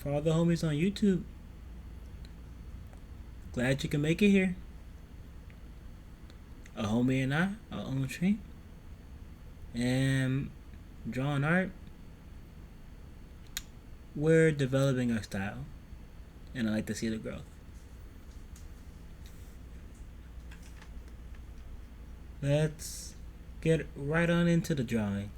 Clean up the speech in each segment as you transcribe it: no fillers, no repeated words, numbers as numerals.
For all the homies on YouTube, glad you can make it here. A homie and I are on stream and drawing art. We're developing our style, and I like to see the growth. Let's get right on into the drawing.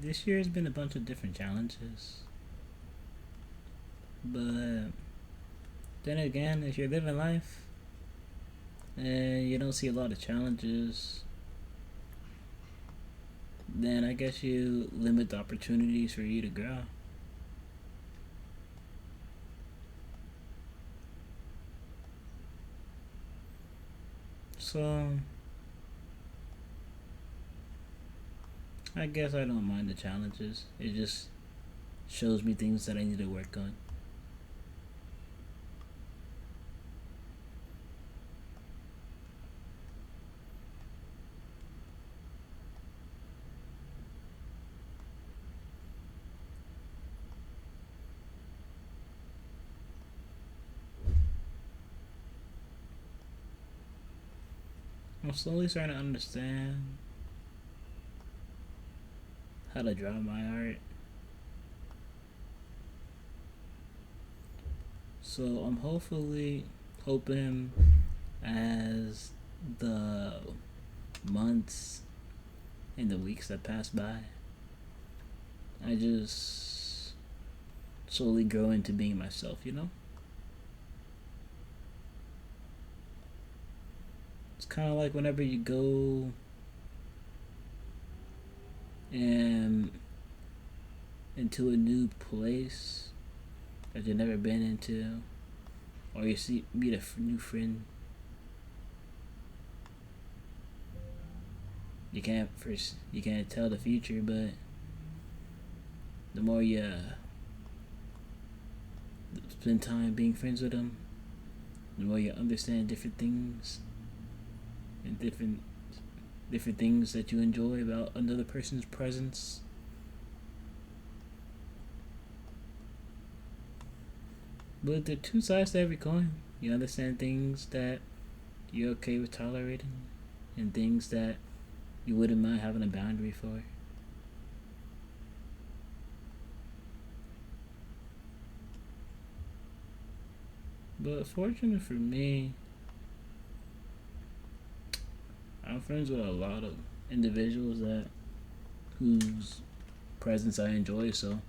This year has been a bunch of different challenges, but then again, if you're living life and you don't see a lot of challenges, then I guess you limit the opportunities for you to grow. So I guess I don't mind the challenges. It just shows me things that I need to work on. I'm slowly starting to understand how to draw my art. So I'm hoping as the months and the weeks that pass by, I just slowly grow into being myself, you know? It's kind of like whenever you go and into a new place that you've never been into, or you meet a new friend. You can't tell the future, but the more you spend time being friends with them, the more you understand different things and different things that you enjoy about another person's presence. But there are two sides to every coin. You understand things that you're okay with tolerating, and things that you wouldn't mind having a boundary for. But fortunate for me, I'm friends with a lot of individuals that whose presence I enjoy. So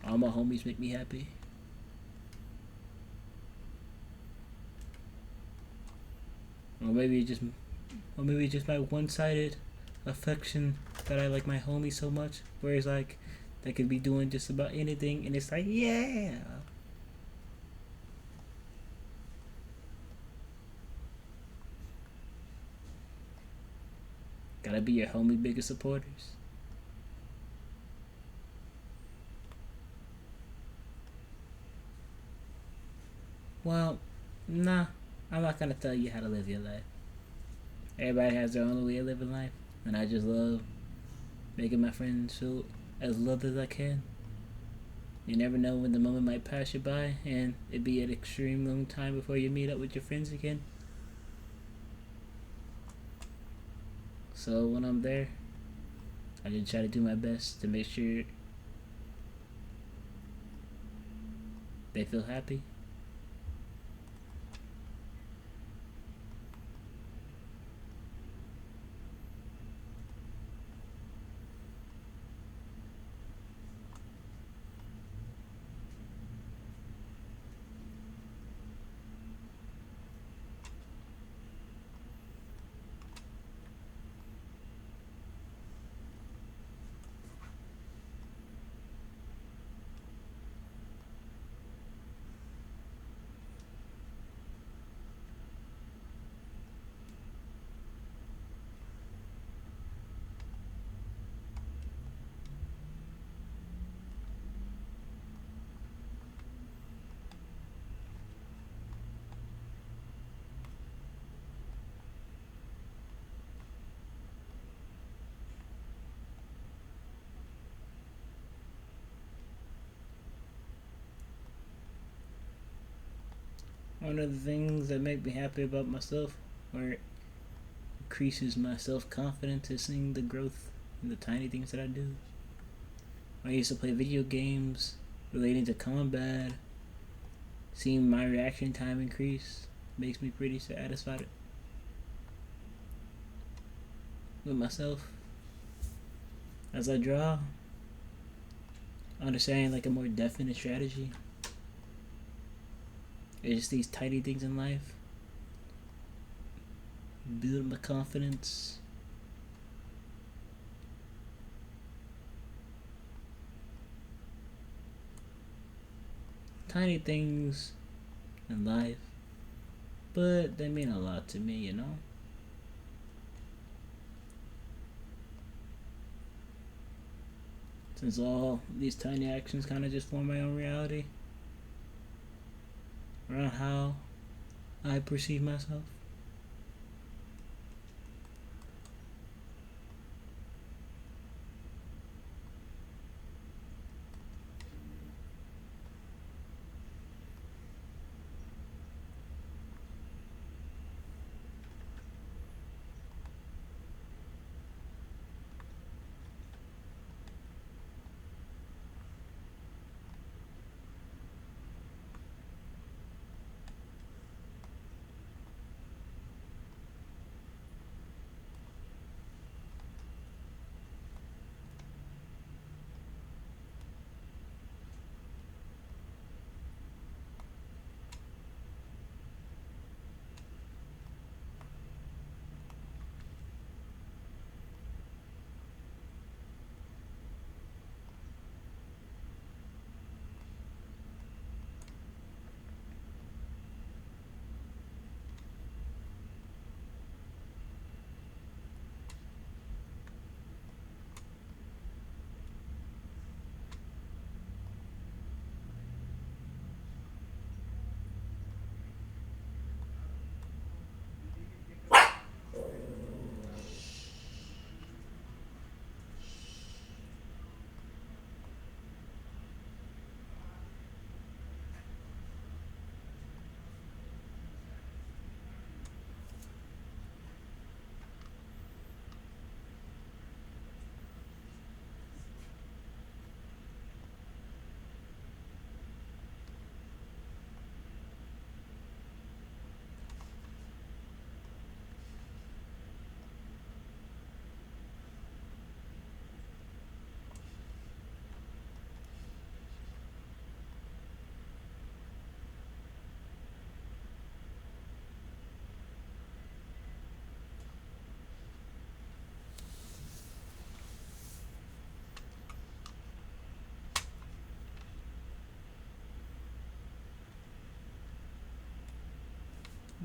all my homies make me happy. Or maybe just my one-sided affection that I like my homie so much, where it's like they could be doing just about anything, and it's like, yeah. Gotta be your homie biggest supporters. Well, nah, I'm not gonna tell you how to live your life. Everybody has their own way of living life, and I just love making my friends feel as loved as I can. You never know when the moment might pass you by, and it'd be an extreme long time before you meet up with your friends again. So when I'm there, I just try to do my best to make sure they feel happy. one of the things that make me happy about myself, or increases my self confidence, is seeing the growth in the tiny things that I do. I used to play video games relating to combat. Seeing my reaction time increase makes me pretty satisfied with myself. As I draw, understanding like a more definite strategy. It's just these tiny things in life. Build my confidence. Tiny things in life, but they mean a lot to me, you know? Since all these tiny actions kind of just form my own reality around how I perceive myself.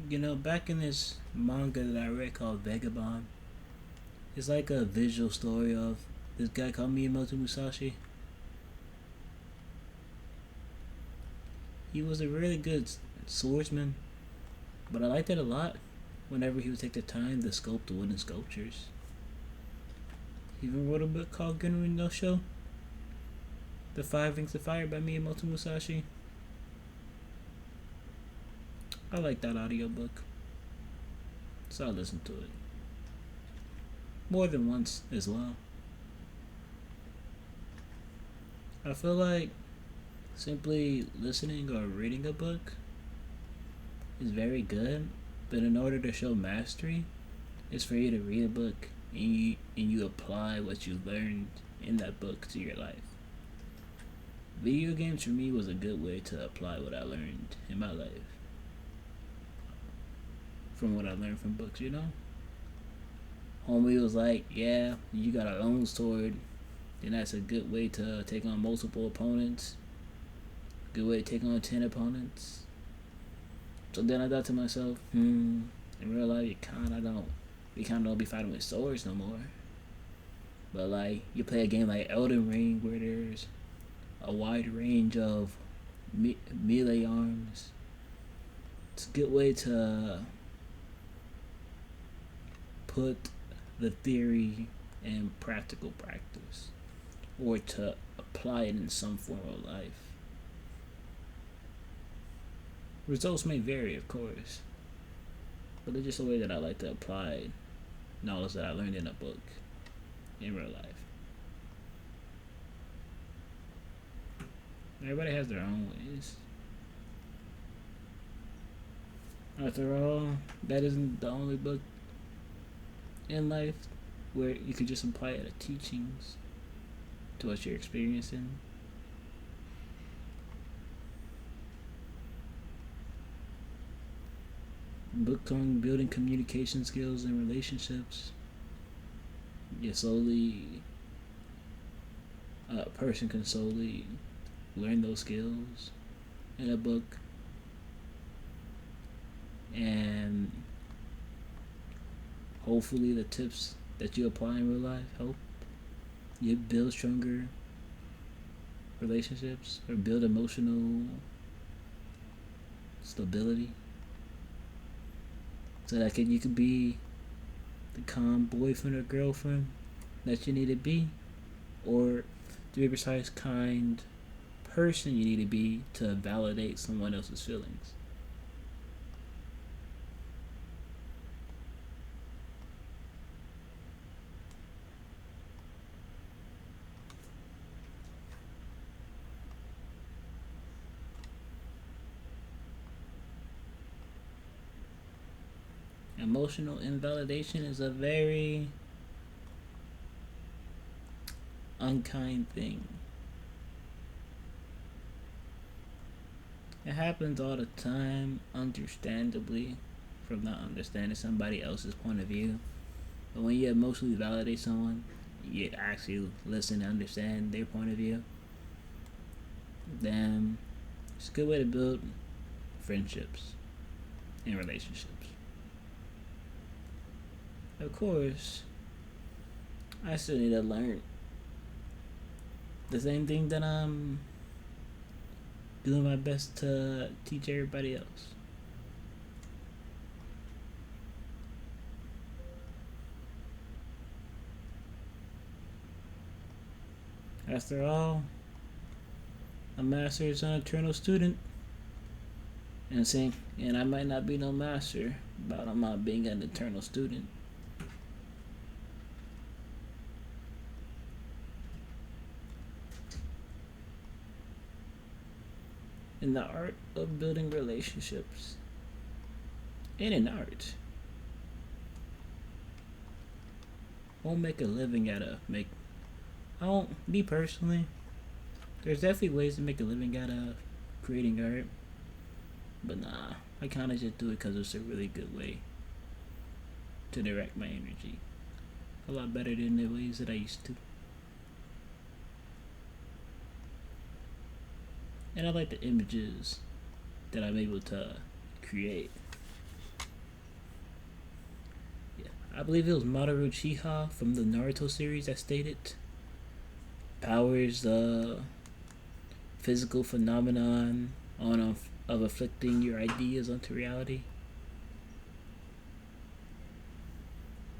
You know, back in this manga that I read called Vagabond, it's like a visual story of this guy called Miyamoto Musashi. He was a really good swordsman, but I liked it a lot whenever he would take the time to sculpt the wooden sculptures. He even wrote a book called Genrin no Sho, The Five Rings of Fire by Miyamoto Musashi. I like that audiobook, so I listened to it more than once as well. I feel like simply listening or reading a book is very good, but in order to show mastery, it's for you to read a book and you apply what you learned in that book to your life. Video games for me was a good way to apply what I learned in my life from what I learned from books, you know? Homie was like, yeah, you got a own sword, then that's a good way to take on multiple opponents. Good way to take on 10 opponents. So then I thought to myself, in real life we kinda don't be fighting with swords no more. But like, you play a game like Elden Ring where there's a wide range of melee arms. It's a good way to put the theory in practical practice, or to apply it in some form of life. Results may vary, of course, but it's just a way that I like to apply knowledge that I learned in a book in real life. Everybody has their own ways. After all, that isn't the only book in life where you can just apply it to teachings to what you're experiencing. Books on building communication skills and relationships. A person can solely learn those skills in a book, and hopefully the tips that you apply in real life help you build stronger relationships or build emotional stability so that you could be the calm boyfriend or girlfriend that you need to be, or to be precise, kind person you need to be to validate someone else's feelings. Emotional invalidation is a very unkind thing. It happens all the time, understandably, from not understanding somebody else's point of view. But when you emotionally validate someone, you actually listen and understand their point of view, then it's a good way to build friendships and relationships. Of course, I still need to learn the same thing that I'm doing my best to teach everybody else. After all, a master is an eternal student. And I might not be no master, but I'm not being an eternal student. In the art of building relationships, and in art, won't make a living out of make. I won't me personally. There's definitely ways to make a living out of creating art, but nah, I kind of just do it because it's a really good way to direct my energy. A lot better than the ways that I used to. And I like the images that I'm able to create. Yeah, I believe it was Mamoru Uchiha from the Naruto series that stated, power is the physical phenomenon of afflicting your ideas onto reality.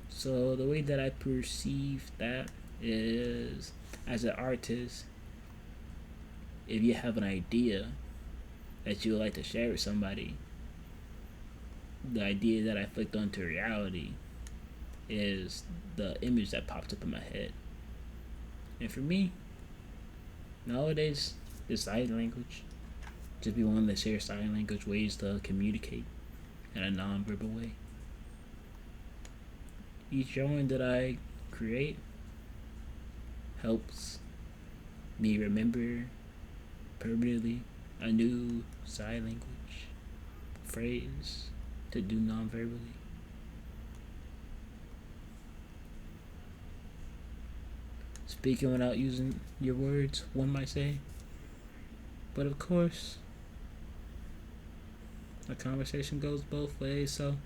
So the way that I perceive that is, as an artist, if you have an idea that you would like to share with somebody, the idea that I flicked onto reality is the image that popped up in my head. And for me, nowadays, the sign language, just be one to share sign language ways to communicate in a non-verbal way. Each drawing that I create helps me remember permanently a new sign language phrase to do non-verbally. Speaking without using your words, one might say. But of course, a conversation goes both ways, so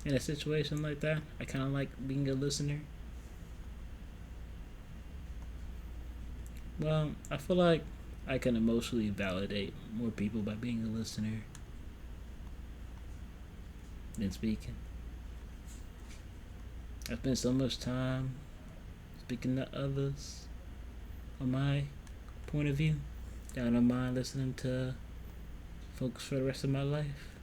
in a situation like that, I kind of like being a listener. Well, I feel like I can emotionally validate more people by being a listener than speaking. I spend so much time speaking to others on my point of view that I don't mind listening to focus for the rest of my life.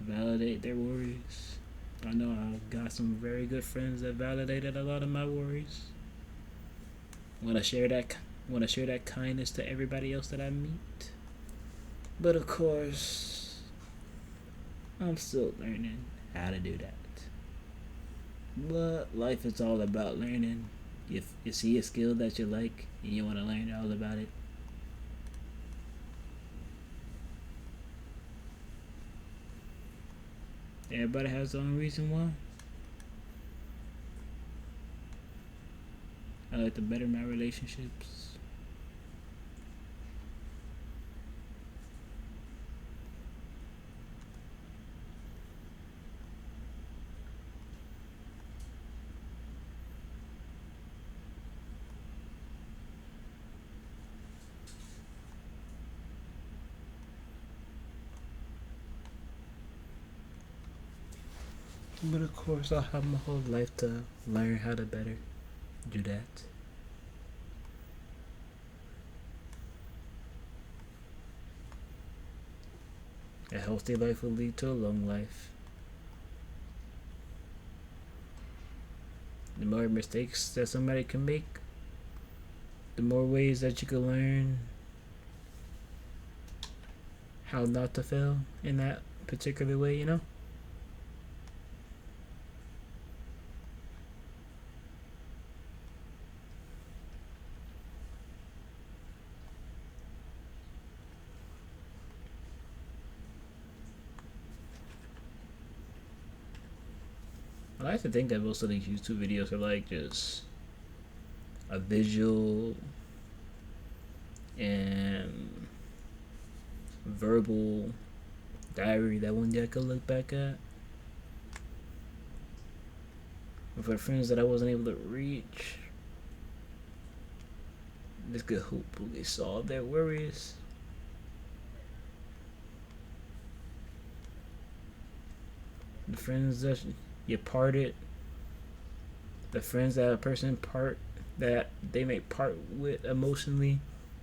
Validate their worries. I know I've got some very good friends that validated a lot of my worries. Want to share that kindness to everybody else that I meet. But of course, I'm still learning how to do that. But life is all about learning. If you see a skill that you like and you want to learn all about it, everybody has their own reason why. I like to better my relationships. But of course, I'll have my whole life to learn how to better do that. A healthy life will lead to a long life. The more mistakes that somebody can make, the more ways that you can learn how not to fail in that particular way, you know? I like to think that most of these YouTube videos are like just a visual and verbal diary that one day I could look back at. For friends that I wasn't able to reach, this could hopefully solve their worries. The friends that you parted, the friends that a person that they may part with emotionally,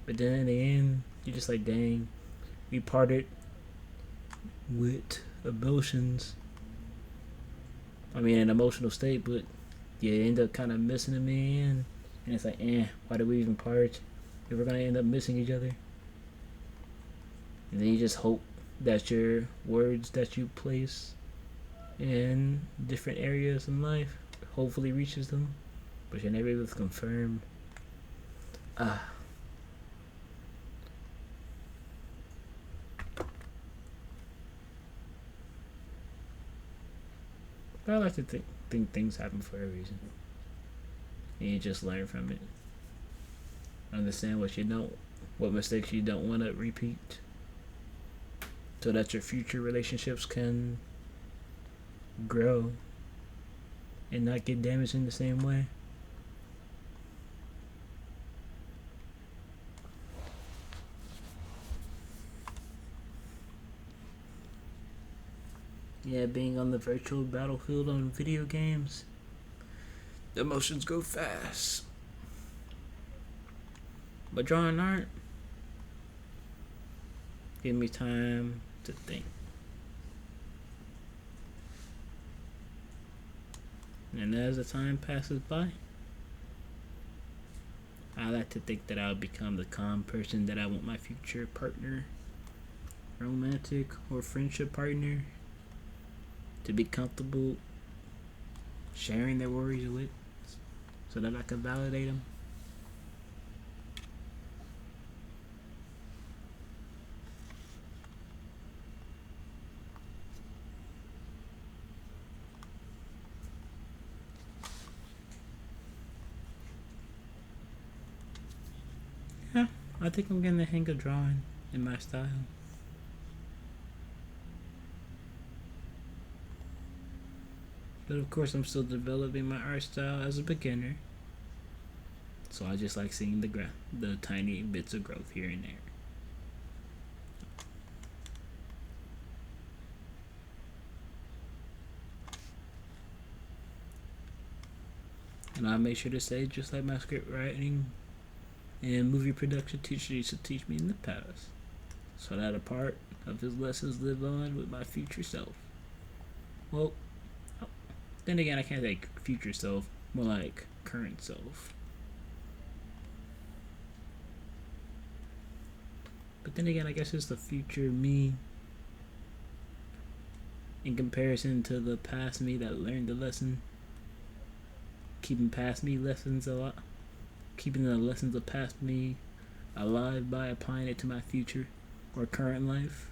but then in the end, you're just like, dang, we parted with emotions. I mean, an emotional state, but you end up kind of missing them in the end. And it's like, why did we even part if we're gonna end up missing each other? And then you just hope that your words that you place in different areas in life hopefully reaches them, but you're never able to confirm. But I like to think things happen for a reason, and you just learn from it. Understand what mistakes you don't want to repeat, so that your future relationships can grow and not get damaged in the same way. Yeah, being on the virtual battlefield on video games, the emotions go fast. But drawing art give me time to think. And as the time passes by, I like to think that I'll become the calm person that I want my future partner, romantic or friendship partner, to be comfortable sharing their worries with, so that I can validate them. Yeah, I think I'm getting the hang of drawing in my style. But of course, I'm still developing my art style as a beginner. So I just like seeing the tiny bits of growth here and there. And And I make sure to say, just like my script writing and movie production teacher used to teach me in the past, so that a part of his lessons live on with my future self. Well, then again, I can't say future self, more like current self. But then again, I guess it's the future me in comparison to the past me that learned the lesson. Keeping past me lessons a lot. Keeping the lessons of past me alive by applying it to my future or current life.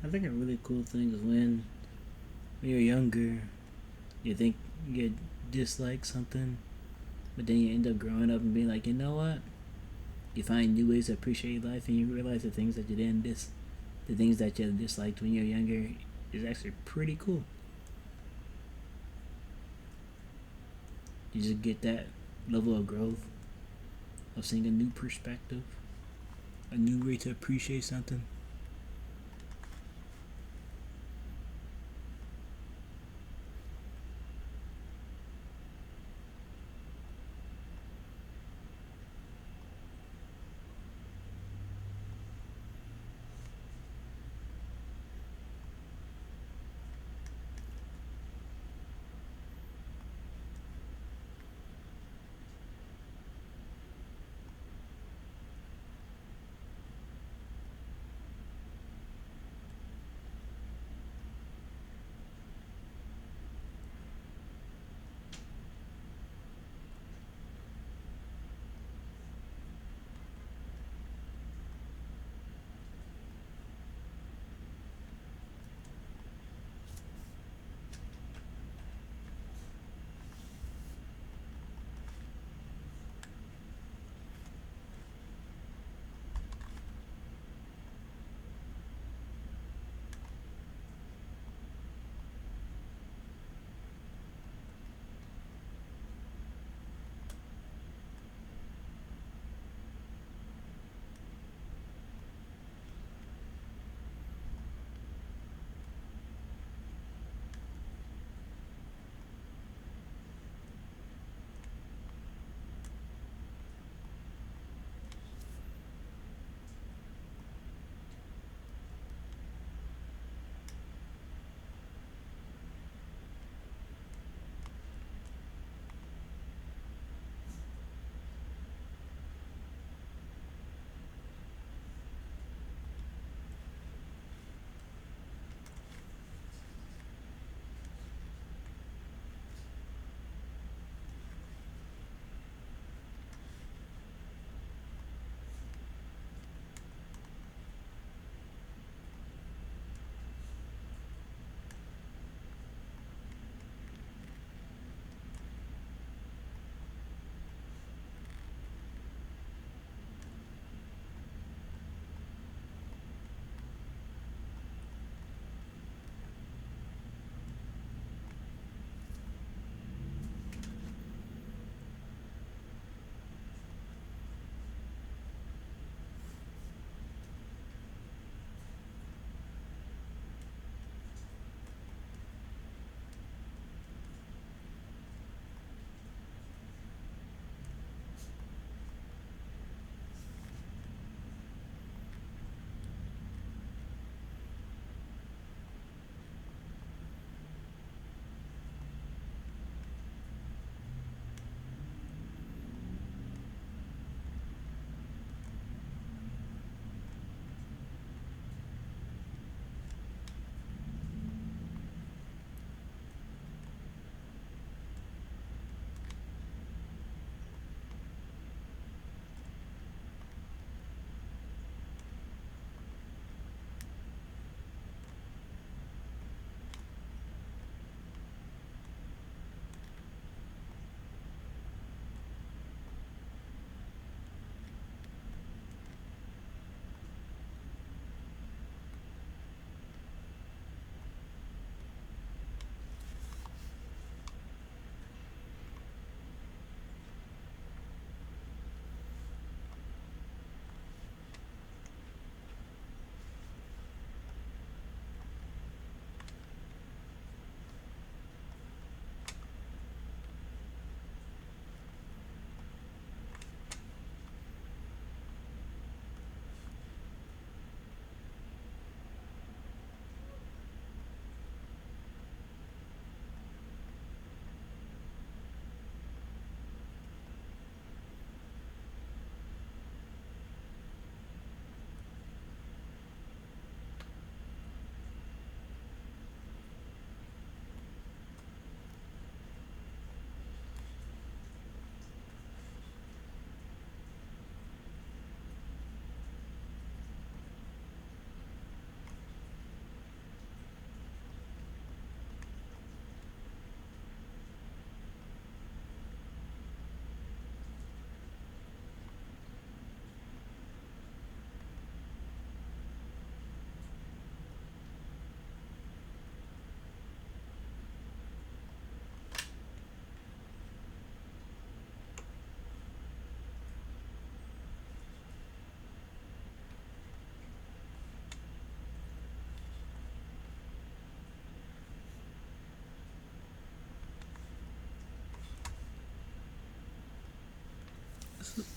I think a really cool thing is when you're younger, you think you dislike something, but then you end up growing up and being like, you know what? You find new ways to appreciate life, and you realize the things that you didn't the things that you disliked when you're younger, is actually pretty cool. You just get that level of growth of seeing a new perspective, a new way to appreciate something.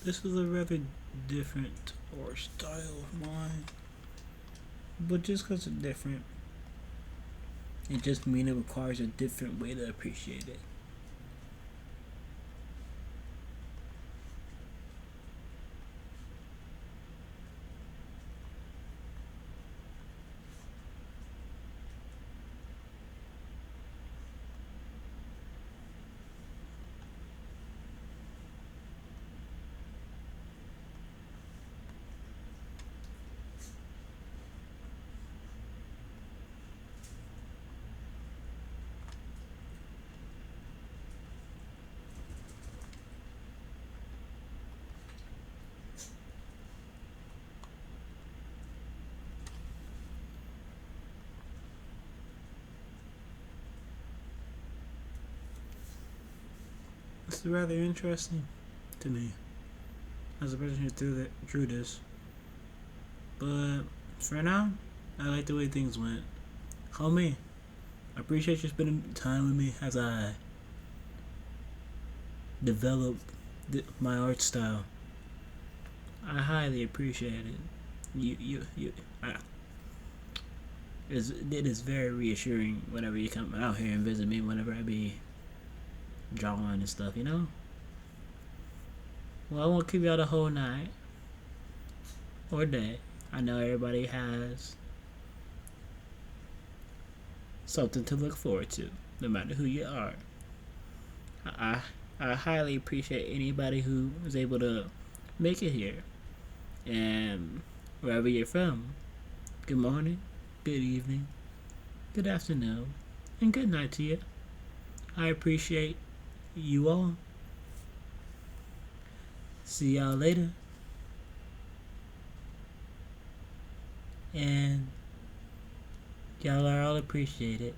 This is a rather different or style of mine, but just because it's different, it just means it requires a different way to appreciate it. It's rather interesting to me as a person who drew this. But for now, I like the way things went. Homie, I appreciate you spending time with me as I develop my art style. I highly appreciate it. You. It is very reassuring whenever you come out here and visit me. Whenever I be drawing and stuff, you know. Well, I won't keep y'all the whole night or day. I know everybody has something to look forward to, no matter who you are. I I highly appreciate anybody who is able to make it here. And wherever you're from, good morning, good evening, good afternoon, and good night to you. I appreciate you all. See y'all later. And y'all are all appreciated.